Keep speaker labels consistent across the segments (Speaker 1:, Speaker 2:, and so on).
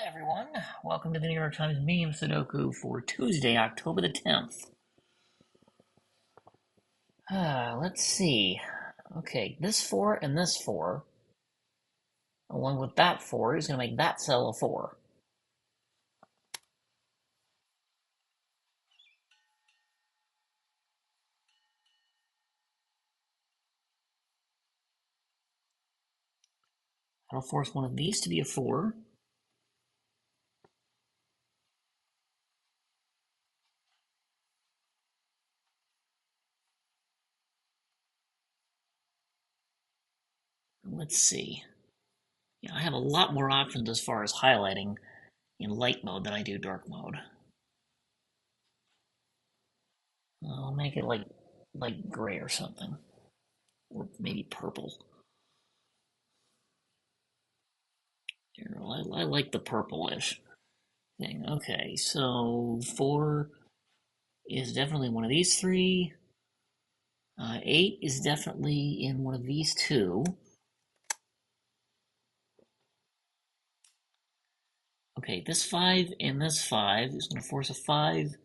Speaker 1: Hi everyone, welcome to the New York Times Medium Sudoku for Tuesday, October the 10th. Let's see. Okay, this 4 and this 4, along with that 4, is going to make that cell a 4. That'll force one of these to be a 4. Let's see. Yeah, I have a lot more options as far as highlighting in light mode than I do dark mode. I'll make it like gray or something, or maybe purple. Here, I like the purplish thing. Okay, so 4 is definitely one of these three. 8 is definitely in one of these two. Okay, this 5 and this 5 is going to force a 5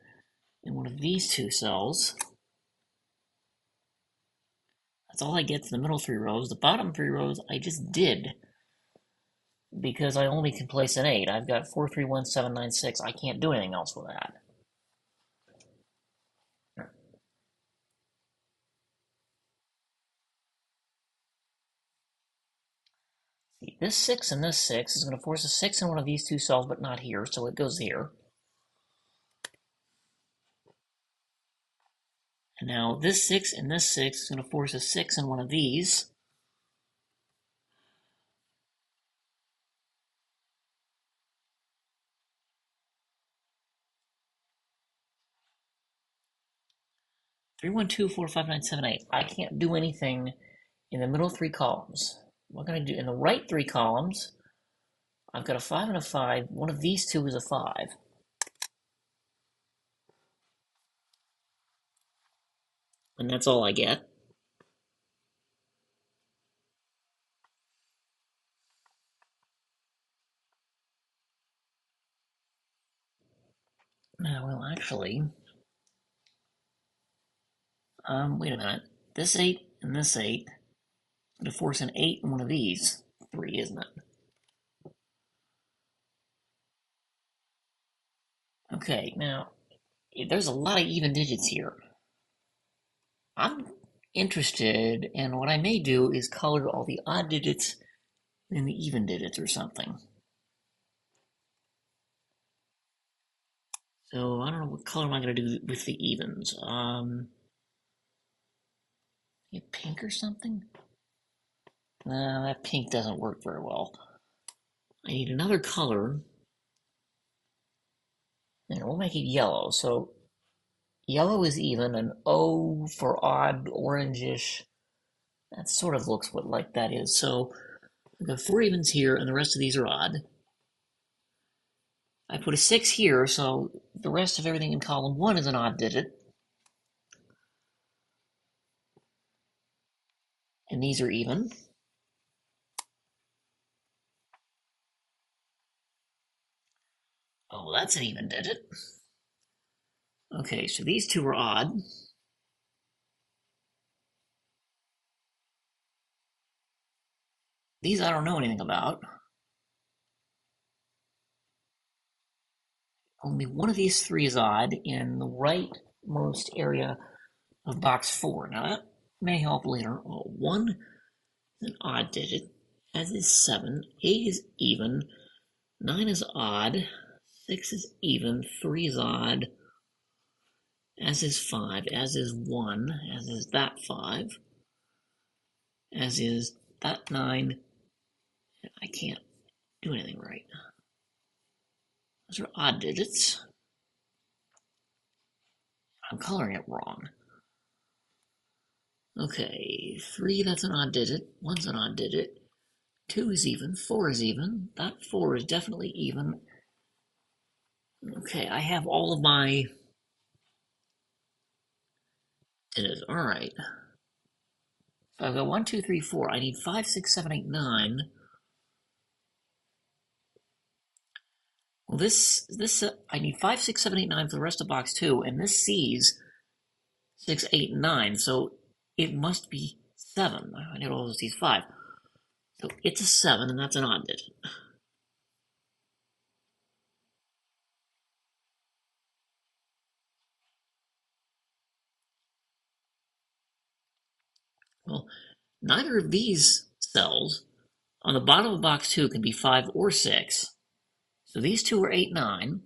Speaker 1: in one of these two cells. That's all I get for the middle 3 rows. The bottom 3 rows I just did because I only can place an 8. I've got 4, 3, 1, 7, 9, 6. I can't do anything else with that. See, this 6 and this 6 is going to force a 6 in one of these two cells, but not here, so it goes here. And now this 6 and this 6 is going to force a 6 in one of these. Three, one, two, four, five, nine, seven, eight. I can't do anything in the middle 3 columns. What can I do? In the right 3 columns, I've got a 5 and a 5. One of these two is a 5. And that's all I get. Well, actually, wait a minute. This 8 and this 8 is going to force an 8 in one of these 3, isn't it? Okay, now, there's a lot of even digits here. I'm interested, and what I may do is color all the odd digits in the even digits or something. So I don't know what color am I going to do with the evens. Pink or something? No, that pink doesn't work very well. I need another color. And we'll make it yellow. So yellow is even, and O for odd, orangish. That sort of looks what like that is. So I've got 4 evens here, and the rest of these are odd. I put a 6 here, so the rest of everything in column 1 is an odd digit. And these are even. Oh, that's an even digit. Okay, so these two are odd. These I don't know anything about. Only one of these 3 is odd in the rightmost area of box 4. Now that may help later. 1 is an odd digit, as is 7. 8 is even. 9 is odd. 6 is even. 3 is odd. As is 5. As is 1. As is that 5. As is that 9. I can't do anything right. Those are odd digits. I'm coloring it wrong. Okay, 3, that's an odd digit. 1's an odd digit. 2 is even. 4 is even. That 4 is definitely even. Okay, I have all of my digits. Alright. So I've got 1, 2, 3, 4. I need 5, 6, 7, 8, 9. Well, this I need 5, 6, 7, 8, 9 for the rest of box 2, and this sees 6, 8, and 9, so it must be 7. I need all these 5. So it's a 7, and that's an odd digit. Well, neither of these cells on the bottom of box 2 can be 5 or 6. So these two are 8, 9.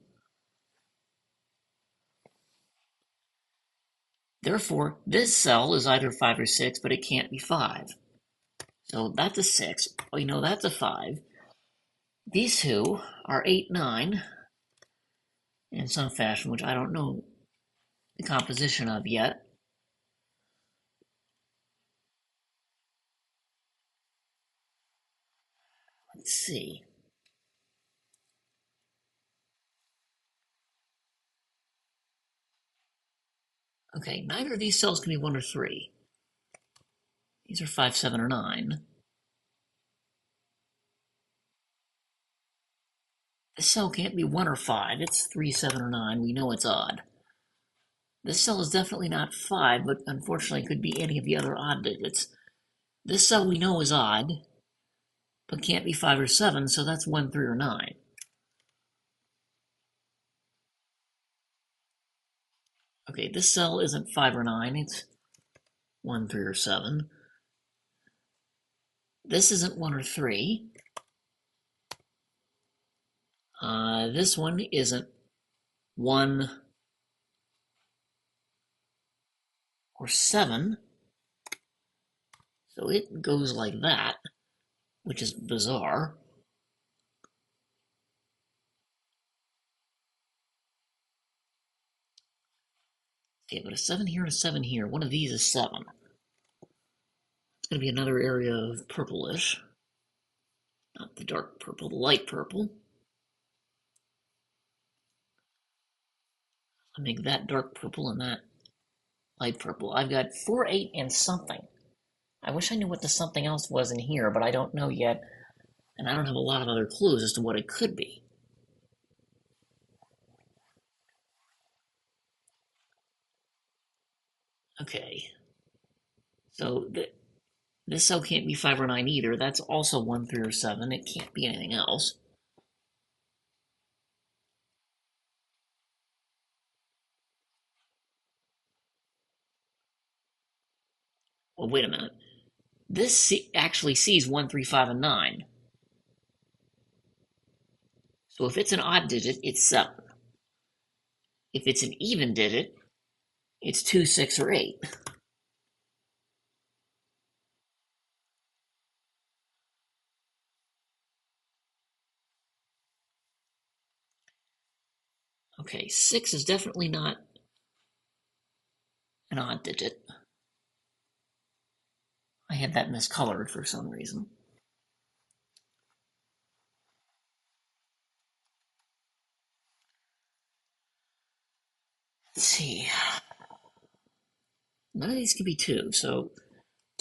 Speaker 1: Therefore, this cell is either 5 or 6, but it can't be 5. So that's a 6. We know that's a 5. These two are 8, 9 in some fashion, which I don't know the composition of yet. Let's see. Okay, neither of these cells can be 1 or 3. These are 5, 7, or 9. This cell can't be 1 or 5. It's 3, 7, or 9. We know it's odd. This cell is definitely not 5, but unfortunately could be any of the other odd digits. This cell we know is odd, but can't be 5 or 7, so that's 1, 3, or 9. Okay, this cell isn't 5 or 9, it's 1, 3, or 7. This isn't 1 or 3. This one isn't 1 or 7. So it goes like that, which is bizarre. Okay, but a 7 here and a 7 here. One of these is 7. It's going to be another area of purplish. Not the dark purple, the light purple. I'll make that dark purple and that light purple. I've got 4, 8, and something. I wish I knew what the something else was in here, but I don't know yet, and I don't have a lot of other clues as to what it could be. Okay. So this cell can't be 5 or 9 either. That's also 1, 3, or 7. It can't be anything else. Well, wait a minute. This actually sees 1, 3, 5, and 9. So if it's an odd digit, it's 7. If it's an even digit, it's 2, 6, or 8. Okay, 6 is definitely not an odd digit. I had that miscolored for some reason. Let's see. None of these could be 2, so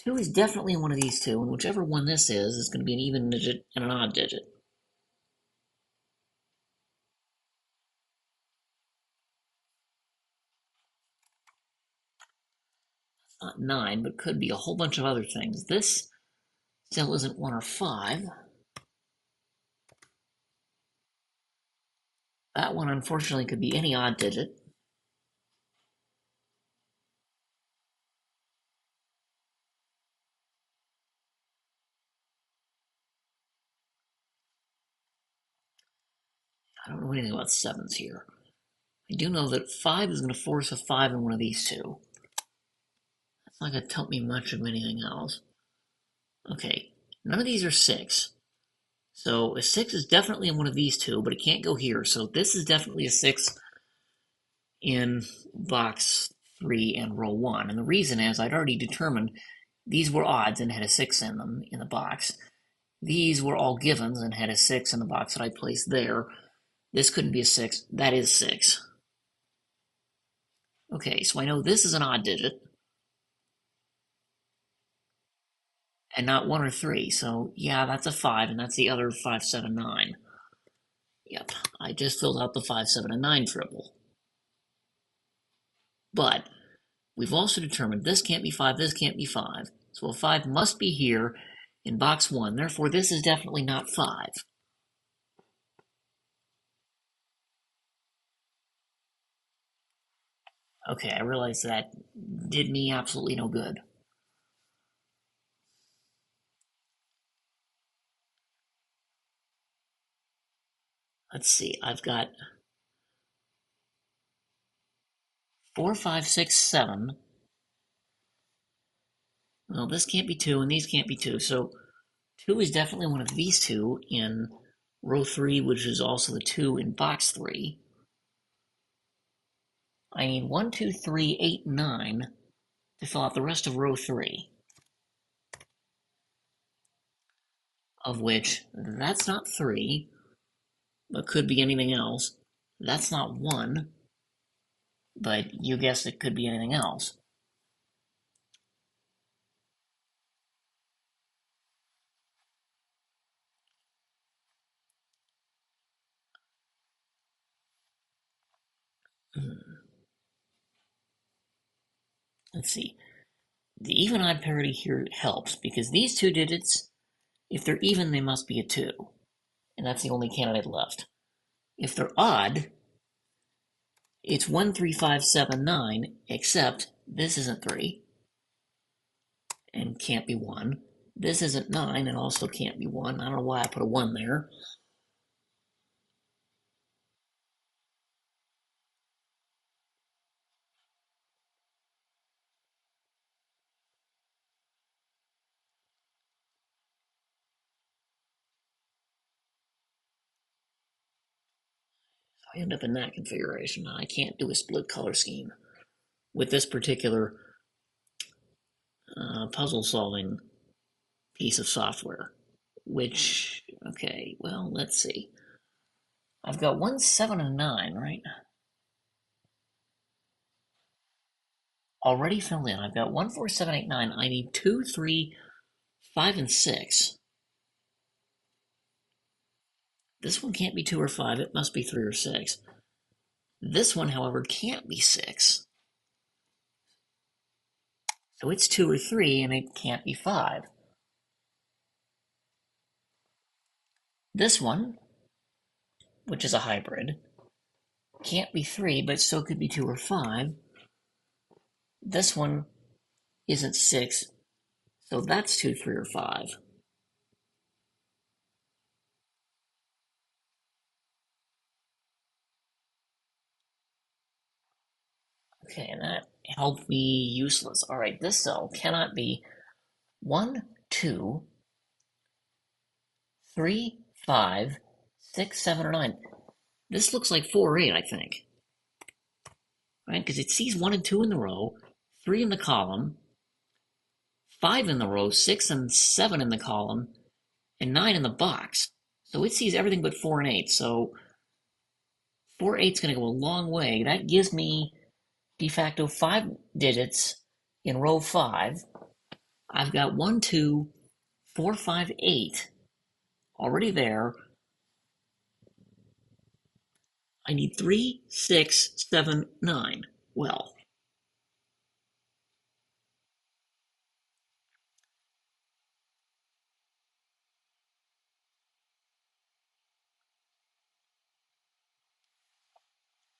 Speaker 1: 2 is definitely one of these two, and whichever one this is going to be an even digit and an odd digit. Not 9, but could be a whole bunch of other things. This cell isn't 1 or 5. That one, unfortunately, could be any odd digit. I don't know anything about 7s here. I do know that 5 is going to force a 5 in one of these two. That's not going to tell me much of anything else. Okay, none of these are 6. So a 6 is definitely in one of these two, but it can't go here. So this is definitely a 6 in box 3 and row 1. And the reason is I'd already determined these were odds and had a 6 in them in the box. These were all givens and had a 6 in the box that I placed there. This couldn't be a 6. That is 6. Okay, so I know this is an odd digit and not 1 or 3. So yeah, that's a 5, and that's the other 5, 7, 9. Yep, I just filled out the 5, 7, and 9 triple. But we've also determined this can't be 5, this can't be 5. So a 5 must be here in box 1. Therefore, this is definitely not 5. Okay, I realize that did me absolutely no good. Let's see, I've got 4, 5, 6, 7. Well, this can't be 2, and these can't be 2. So 2 is definitely one of these two in row 3, which is also the 2 in box 3. I need 1, 2, 3, 8, 9 to fill out the rest of row 3, of which that's not 3, but could be anything else. That's not 1, but you guessed it could be anything else. Let's see. The even-odd parity here helps because these two digits, if they're even, they must be a 2. And that's the only candidate left. If they're odd, it's 1, 3, 5, 7, 9, except this isn't 3 and can't be 1. This isn't 9 and also can't be 1. I don't know why I put a 1 there. I end up in that configuration. I can't do a split color scheme with this particular puzzle solving piece of software. Which, okay, well, let's see. I've got 1, 7, and 9, right? Already filled in. I've got 1, 4, 7, 8, 9. I need 2, 3, 5, and 6. This one can't be 2 or 5. It must be 3 or 6. This one, however, can't be 6. So it's 2 or 3, and it can't be 5. This one, which is a hybrid, can't be 3, but still could be 2 or 5. This one isn't 6, so that's 2, 3, or 5. Okay, and that helped me useless. All right, this cell cannot be 1, 2, 3, 5, 6, 7, or 9. This looks like 4 or 8, I think. Right? Because it sees 1 and 2 in the row, 3 in the column, 5 in the row, 6 and 7 in the column, and 9 in the box. So it sees everything but 4 and 8. So 4, 8 is going to go a long way. That gives me de facto 5 digits in row 5. I've got 1, 2, 4, 5, 8 already there. I need 3, 6, 7, 9. Well,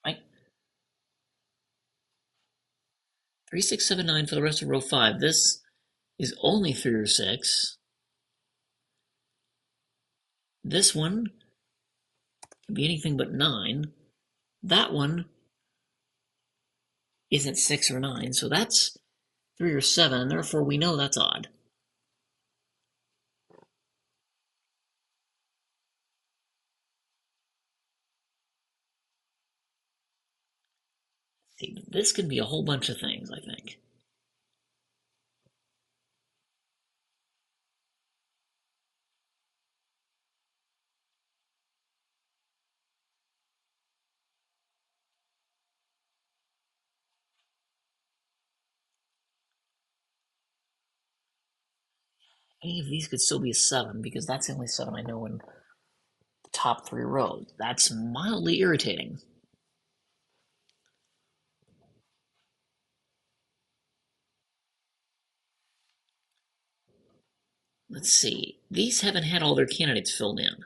Speaker 1: right? 3, 6, 7, 9 for the rest of row 5. This is only 3 or 6. This one can be anything but 9. That one isn't 6 or 9, so that's 3 or 7, and therefore we know that's odd. See, this could be a whole bunch of things, I think. Any of these could still be a 7, because that's the only 7 I know in the top 3 rows. That's mildly irritating. Let's see. These haven't had all their candidates filled in.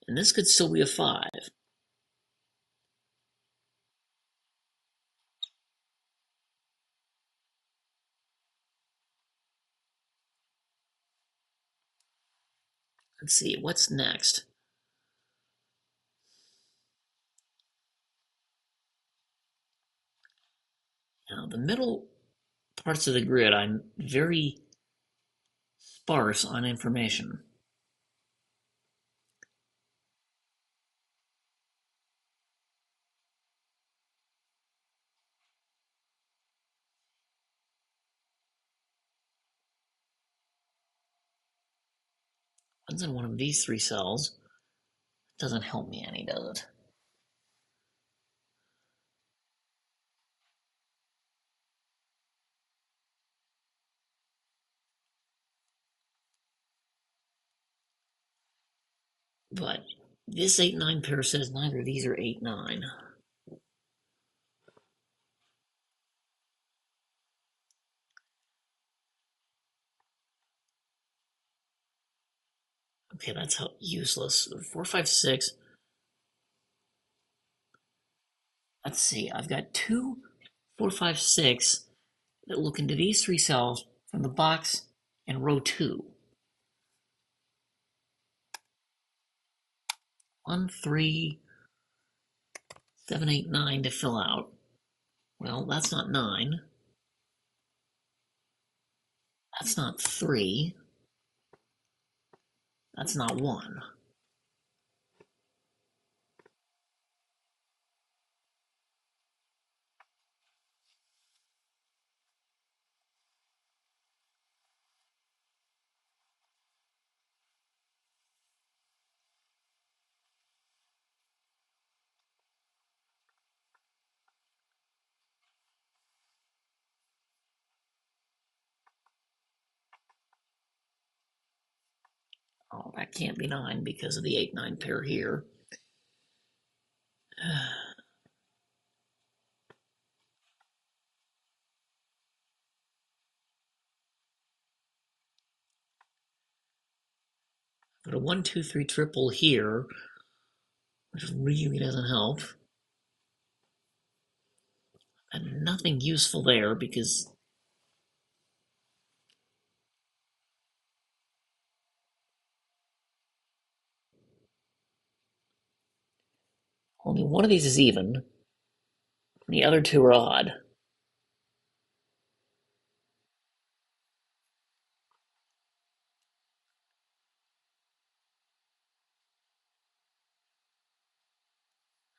Speaker 1: And this could still be a 5. Let's see, what's next? Now, the middle parts of the grid, I'm very sparse on information. One's in one of these 3 cells. Doesn't help me any, does it? But this 8-9 pair says neither of these are 8-9. Okay, that's how useless. 4, 5, 6. Let's see, I've got 2, 4, 5, 6 that look into these 3 cells from the box and row 2. 1, 3, 7, 8, 9 to fill out. Well, that's not 9. That's not 3. That's not 1. Oh, that can't be 9 because of the 8-9 pair here. Got a 1, 2, 3 triple here, which really doesn't help. And nothing useful there because only one of these is even, and the other 2 are odd.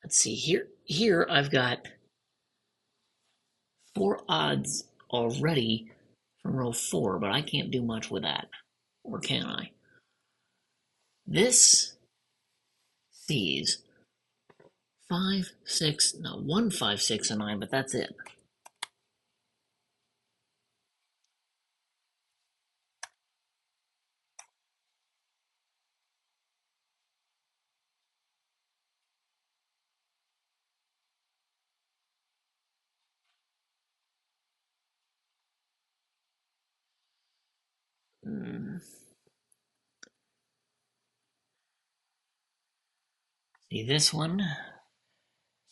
Speaker 1: Let's see, here I've got 4 odds already from row 4, but I can't do much with that. Or can I? This sees 5, 6, no, 1, 5, 6, and 9, but that's it. Hmm. See this one?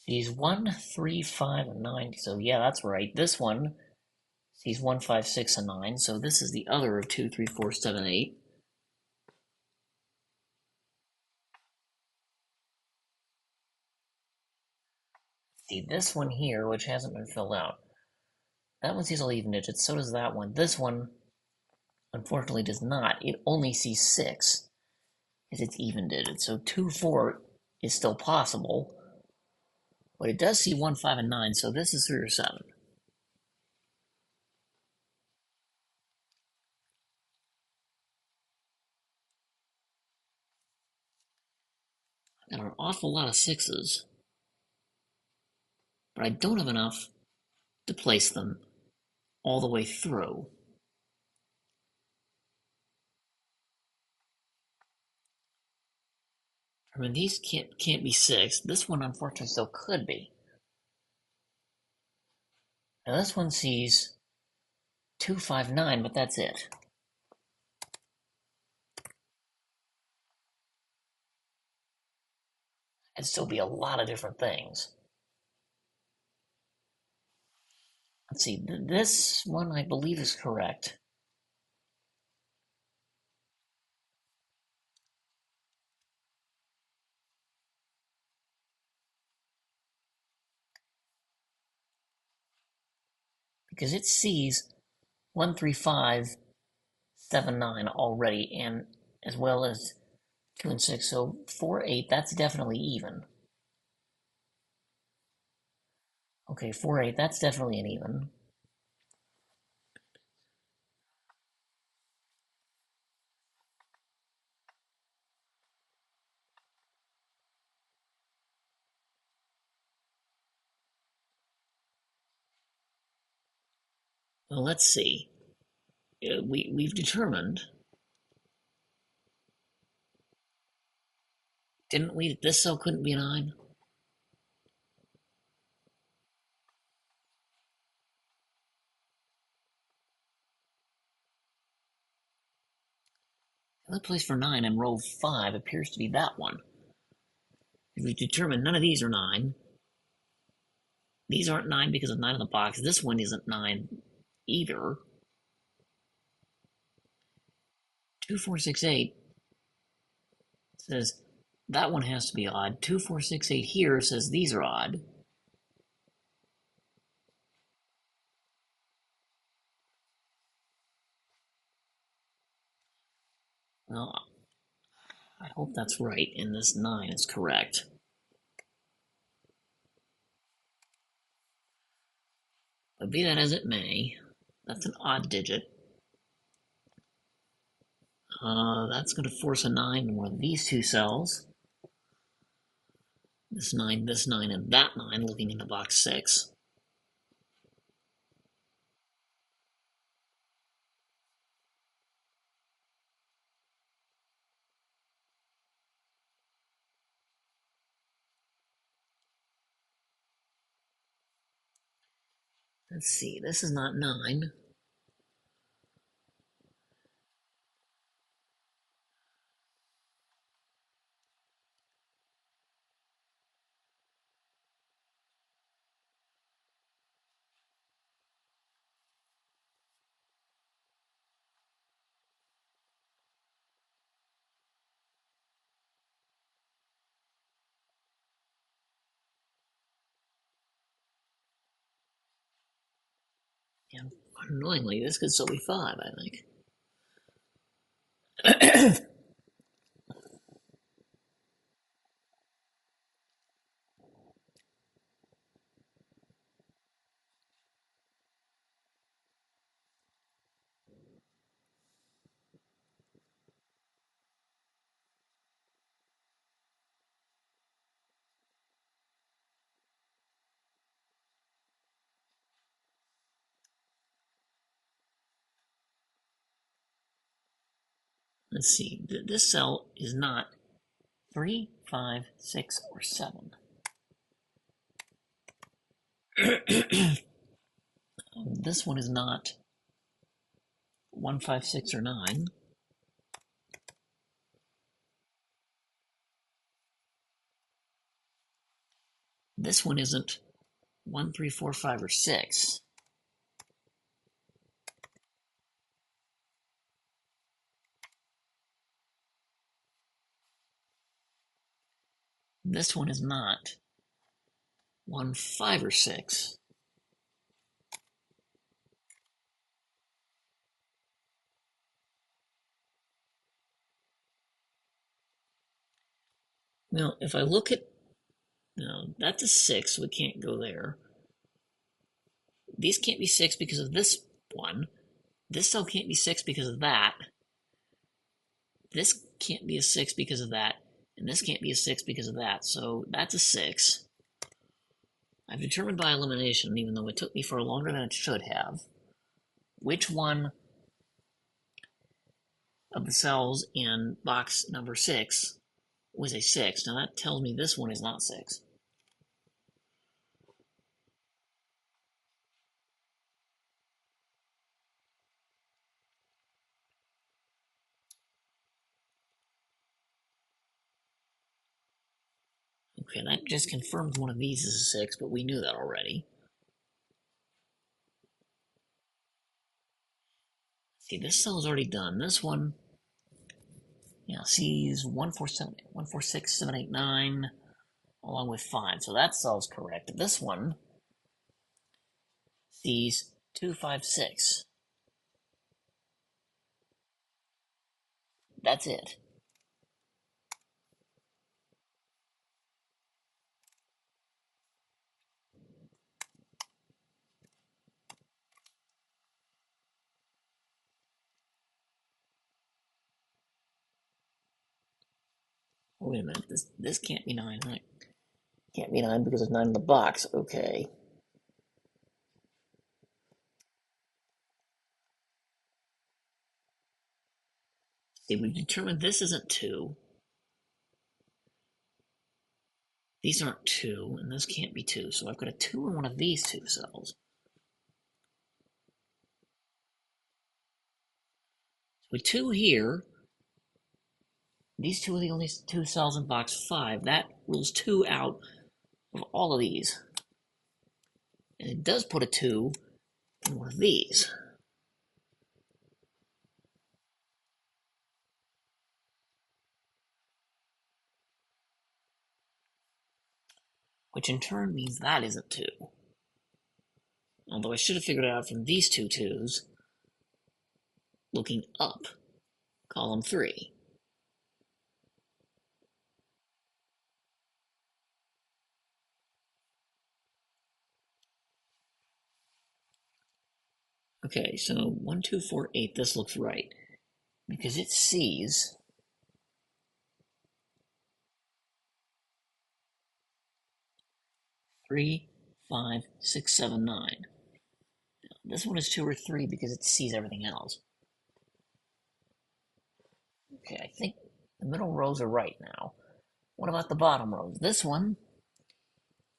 Speaker 1: Sees 1, 3, 5, and 9. So yeah, that's right. This one sees 1, 5, 6, and 9. So this is the other of 2, 3, 4, 7, 8. See this one here, which hasn't been filled out. That one sees all even digits, so does that one. This one, unfortunately, does not. It only sees 6, because it's even digits. So 2, 4 is still possible, but it does see 1, 5, and 9, so this is 3 or 7. I've got an awful lot of 6s, but I don't have enough to place them all the way through. I mean, these can't be 6. This one, unfortunately, still could be. Now, this one sees 259, but that's it. It'd still be a lot of different things. Let's see, this one I believe is correct. Because it sees 13579 already, and as well as 2 and 6, so 4, 8, that's definitely even. Okay, 4, 8, that's definitely an even. Well, let's see. We've determined, didn't we, that this cell couldn't be a 9? The other place for 9 in row 5 appears to be that one. If we determine none of these are 9, these aren't 9 because of 9 in the box. This one isn't 9 either. 2468 says that one has to be odd. 2468 here says these are odd. Well, I hope that's right and this 9 is correct. But be that as it may, that's an odd digit. That's going to force a 9 in one of these two cells. This 9, and that 9 looking into box 6. Let's see, this is not 9. And annoyingly, this could still be 5, I think. Let's see, this cell is not 3, 5, 6, or 7. This one is not 1, 5, 6, or 9. This one isn't 1, 3, 4, 5, or 6. This one is not 1, 5, or 6. Now, if I look at, no, that's a 6, so we can't go there. These can't be 6 because of this one. This cell can't be 6 because of that. This can't be a 6 because of that. And this can't be a 6 because of that. So that's a 6. I've determined by elimination, even though it took me for longer than it should have, which one of the cells in box number 6 was a 6. Now that tells me this one is not 6. Okay, that just confirms one of these is a 6, but we knew that already. See, this cell is already done. This one, yeah, sees 146, 7, 8, 9, along with 5. So that cell's correct. This one sees 2, 5, 6. That's it. Oh, wait a minute. This can't be 9. Right? Can't be 9 because it's 9 in the box. Okay. See, we determined this isn't 2. These aren't 2, and this can't be 2. So I've got a 2 in one of these two cells. With 2 here, these two are the only two cells in box 5. That rules 2 out of all of these. And it does put a 2 in one of these. Which in turn means that isn't 2. Although I should have figured it out from these two 2s, looking up, column 3. Okay, so 1, 2, 4, 8, this looks right. Because it sees 3, 5, 6, 7, 9. This one is 2 or 3 because it sees everything else. Okay, I think the middle rows are right now. What about the bottom rows? This one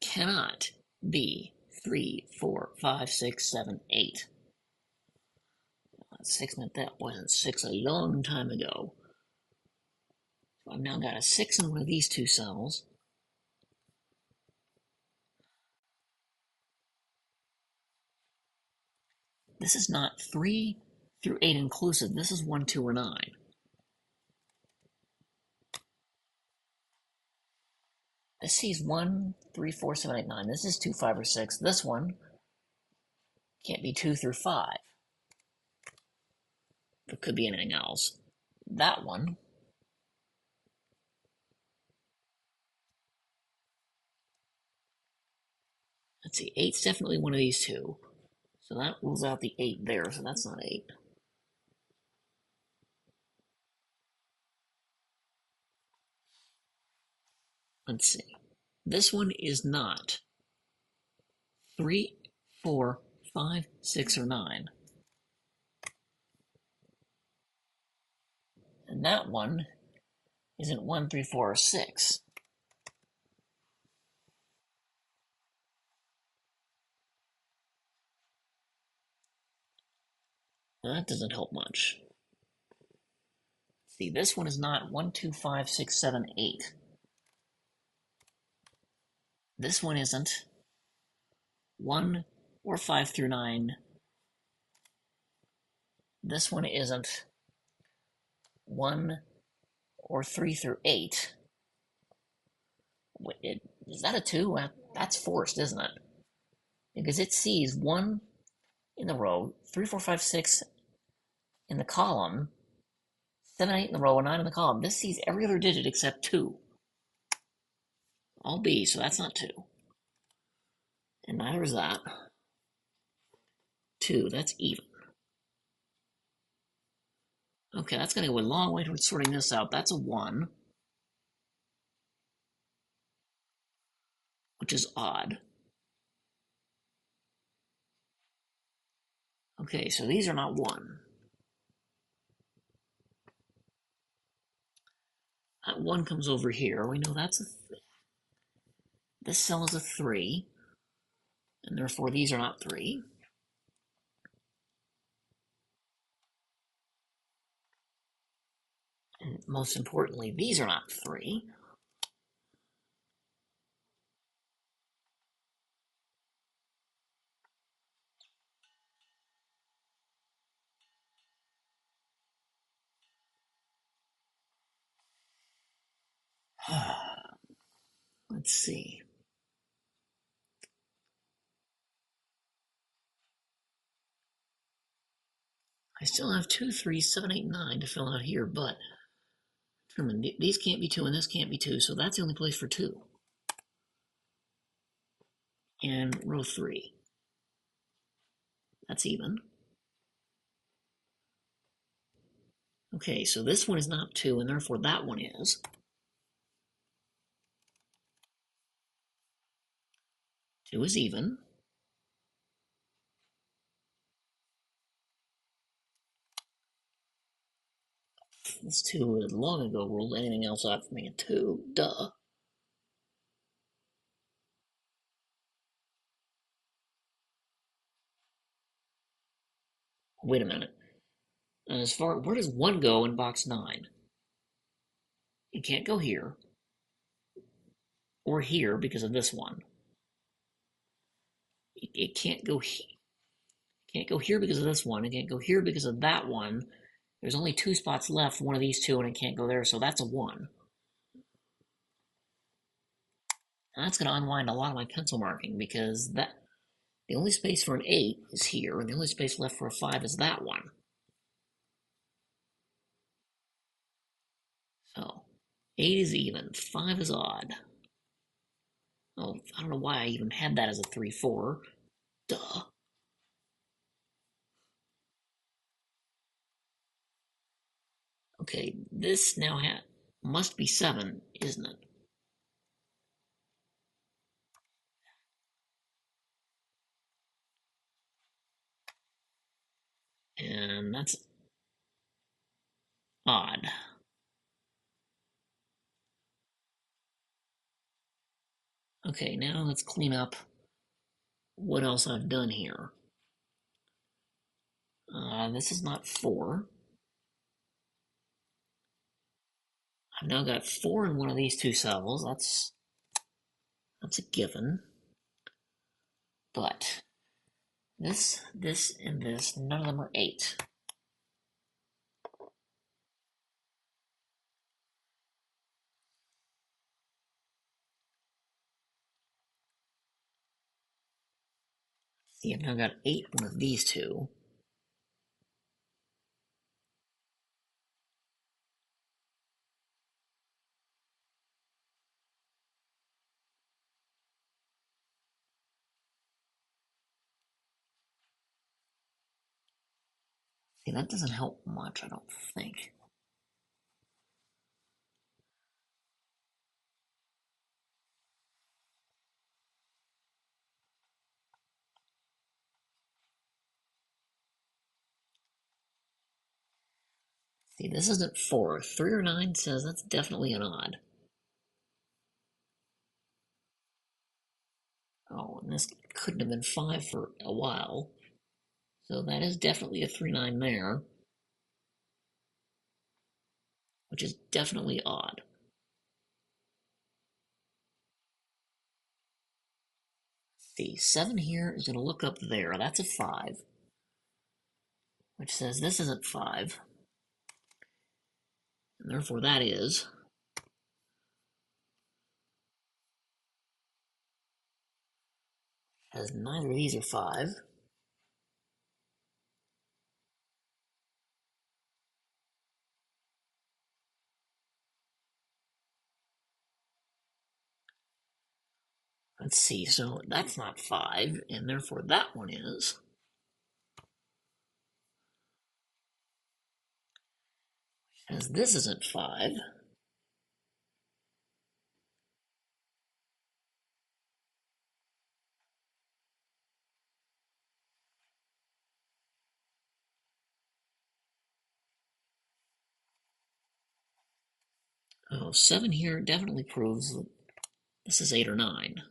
Speaker 1: cannot be 3, 4, 5, 6, 7, 8. 6 meant that wasn't 6 a long time ago. So I've now got a 6 in one of these two cells. This is not 3 through 8 inclusive. This is 1, 2, or 9. This sees 1, 3, 4, 7, 8, 9. This is 2, 5, or 6. This one can't be 2 through 5. It could be anything else. That one, let's see, 8's definitely one of these two. So that rules out the 8 there, so that's not 8. Let's see. This one is not 3, 4, 5, 6, or 9. And that one isn't 1, 3, 4, or 6. Now that doesn't help much. See, this one is not 1, 2, 5, 6, 7, 8. This one isn't 1 or 5 through 9. This one isn't 1 or 3 through 8. Is that a 2? That's forced, isn't it? Because it sees 1 in the row, 3, 4, 5, 6 in the column, 7, 8 in the row, and 9 in the column. This sees every other digit except 2. All B, so that's not 2. And neither is that. 2, that's even. Okay, that's going to go a long way towards sorting this out. That's a 1, which is odd. Okay, so these are not 1. That 1 comes over here. We know this cell is a 3, and therefore these are not 3. And most importantly, these are not 3. Let's see. I still have 2, 3, 7, 8, 9 to fill out here, but these can't be 2 and this can't be 2, so that's the only place for 2. And row 3. That's even. Okay, so this one is not 2, and therefore that one is. 2 is even. This 2 is long ago ruled anything else out for me a 2. Duh. Wait a minute. Where does 1 go in box 9? It can't go here. Or here because of this one. It can't go here because of this one. It can't go here because of that one. There's only 2 spots left, one of these 2, and it can't go there, so that's a 1. And that's going to unwind a lot of my pencil marking because the only space for an 8 is here, and the only space left for a 5 is that one. So 8 is even, 5 is odd. Oh, I don't know why I even had that as a 3, 4. Duh. Okay, this now must be 7, isn't it? And that's odd. Okay, now let's clean up what else I've done here. This is not 4. I've now got 4 in one of these 2 cells. That's a given. But this, and this, none of them are 8. See, I've now got 8 in one of these 2. See, that doesn't help much, I don't think. See, this isn't 4. 3 or 9 says that's definitely an odd. Oh, and this couldn't have been 5 for a while. So that is definitely a 3, 9 there. Which is definitely odd. See, 7 here is going to look up there. That's a 5. Which says this isn't 5. And therefore that is. As neither of these are 5. Let's see, so that's not 5, and therefore that one is. As this isn't 5. Oh, 7 here definitely proves that this is 8 or 9.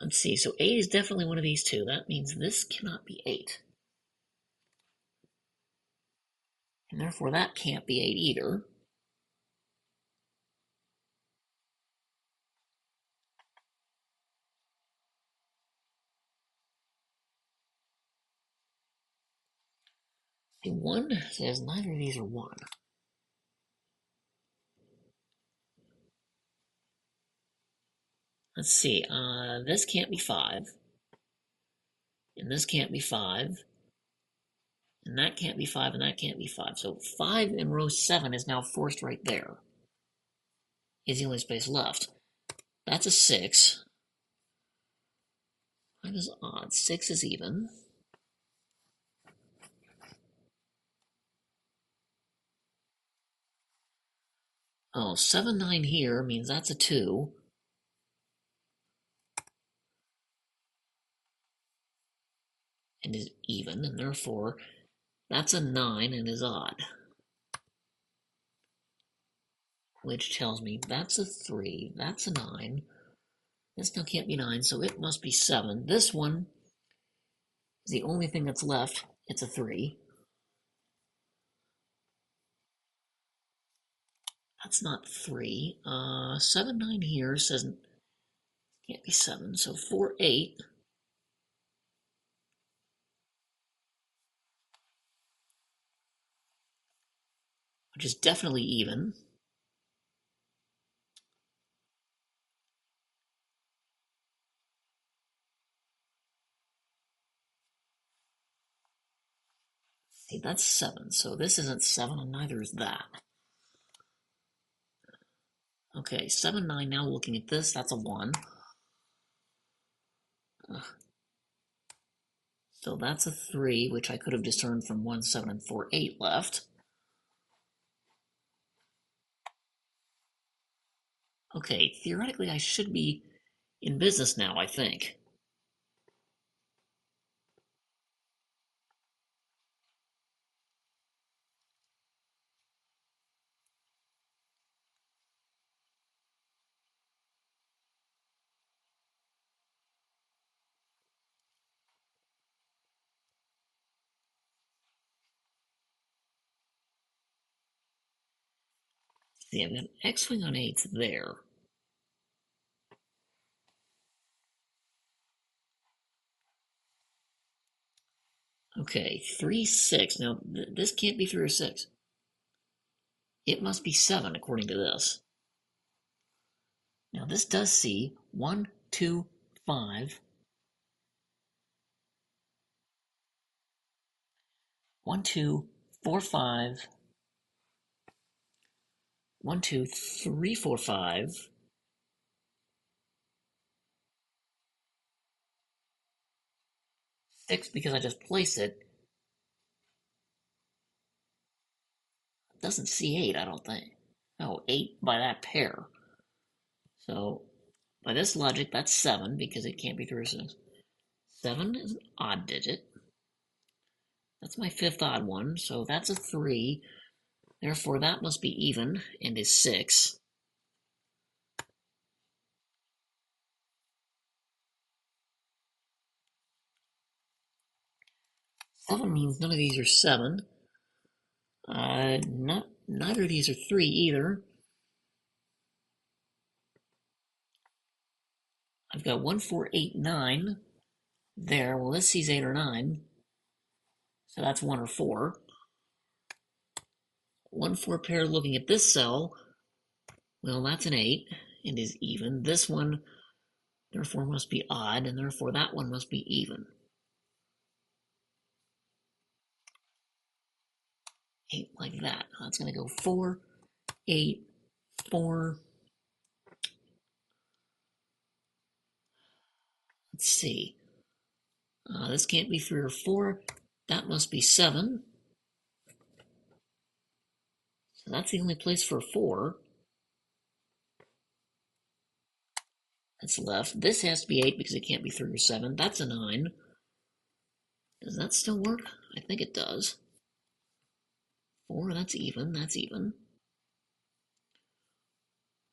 Speaker 1: Let's see, so 8 is definitely one of these two. That means this cannot be 8. And therefore that can't be 8 either. See, 1 says neither of these are 1. Let's see, this can't be 5. And this can't be 5. And that can't be 5, and that can't be 5. So 5 in row 7 is now forced right there. Is the only space left. That's a 6. 5 is odd. 6 is even. Oh, 7, 9 here means that's a 2. And is even, and therefore that's a 9 and is odd. Which tells me that's a 3, that's a 9. This now can't be 9, so it must be 7. This one is the only thing that's left. It's a 3. That's not 3. 7, 9 here says can't be 7. So 4, 8. Which is definitely even. See, that's 7. So this isn't 7, and neither is that. Okay, 7, 9. Now looking at this, that's a 1. So that's a 3, which I could have discerned from 1, 7, and 4, 8 left. Okay, theoretically I should be in business now, I think. See, I've got an X-wing on 8s there. Okay, 3, 6. Now, this can't be 3 or 6. It must be 7, according to this. Now, this does see 1, 2, 5. 1, 2, 4, 5. 1, 2, 3, 4, 5. 6 because I just placed it. It doesn't see 8, I don't think. Oh, 8 by that pair. So, by this logic, that's 7 because it can't be 3 or 6. 7 is an odd digit. That's my fifth odd one, so that's a 3. Therefore, that must be even and is 6. 7 means none of these are 7. Neither of these are 3 either. I've got 1, 4, 8, 9 there. Well, this sees 8 or 9. So that's 1 or 4. 1, 4 pair looking at this cell. Well, that's an 8 and is even. This one, therefore, must be odd, and therefore that one must be even. 8 like that. That's going to go 4, 8, 4. Let's see. This can't be 3 or 4. That must be 7. So that's the only place for 4. that's left. This has to be 8 because it can't be 3 or 7. That's a 9. Does that still work? I think it does. 4, that's even. That's even.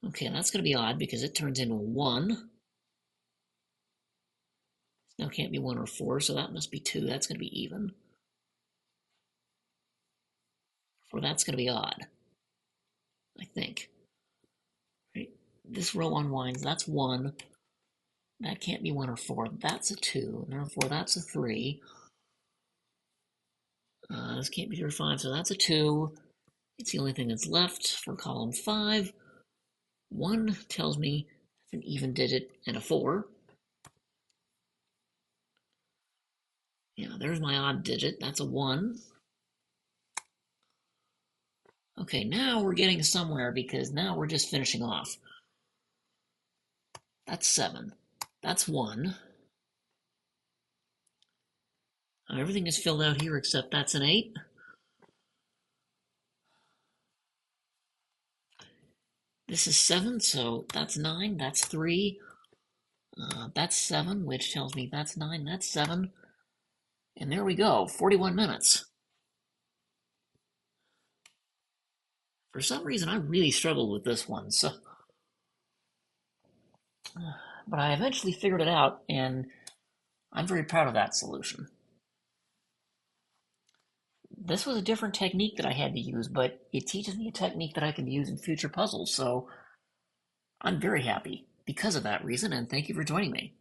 Speaker 1: Okay, that's going to be odd because it turns into a 1. Now can't be 1 or 4, so that must be 2. That's going to be even. 4, that's going to be odd, I think. Right? This row unwinds. That's 1. That can't be 1 or 4. That's a 2. Therefore, that's a 3. This can't be 3 or 5, so that's a 2. It's the only thing that's left for column 5. 1 tells me it's an even digit and a 4. Yeah, there's my odd digit. That's a 1. Okay, now we're getting somewhere because now we're just finishing off. That's 7. That's 1. Everything is filled out here except that's an 8. This is 7, so that's 9. That's 3. That's 7, which tells me that's 9. That's 7. And there we go, 41 minutes. For some reason, I really struggled with this one, but I eventually figured it out, and I'm very proud of that solution. This was a different technique that I had to use, but it teaches me a technique that I can use in future puzzles, so I'm very happy because of that reason, and thank you for joining me.